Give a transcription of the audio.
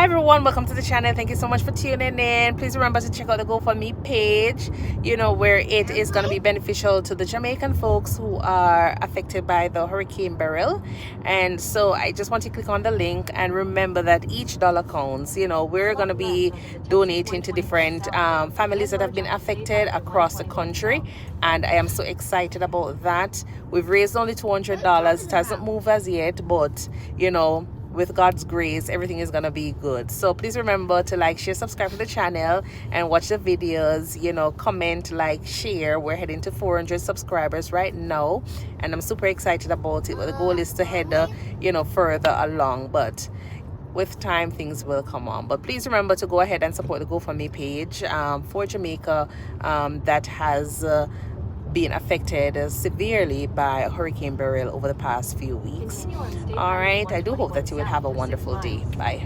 everyone, welcome to the channel. Thank you so much for tuning in. Please remember to check out the GoFundMe page, where it is going to be beneficial to the Jamaican folks who are affected by the Hurricane Beryl. And so I just want to click on the link and remember that each dollar counts. We're going to be donating to different families that have been affected across the country, and I am so excited about that. We've raised only $200. It hasn't moved as yet, but with God's grace, everything is gonna be good. So please remember to like, share, subscribe to the channel, and watch the videos. Comment, like, share. We're heading to 400 subscribers right now, and I'm super excited about it. But the goal is to head further along, but with time things will come on. But please remember to go ahead and support the GoFundMe page for Jamaica that has being affected severely by Hurricane Beryl over the past few weeks. All right, I do hope that you will have a wonderful day. Bye.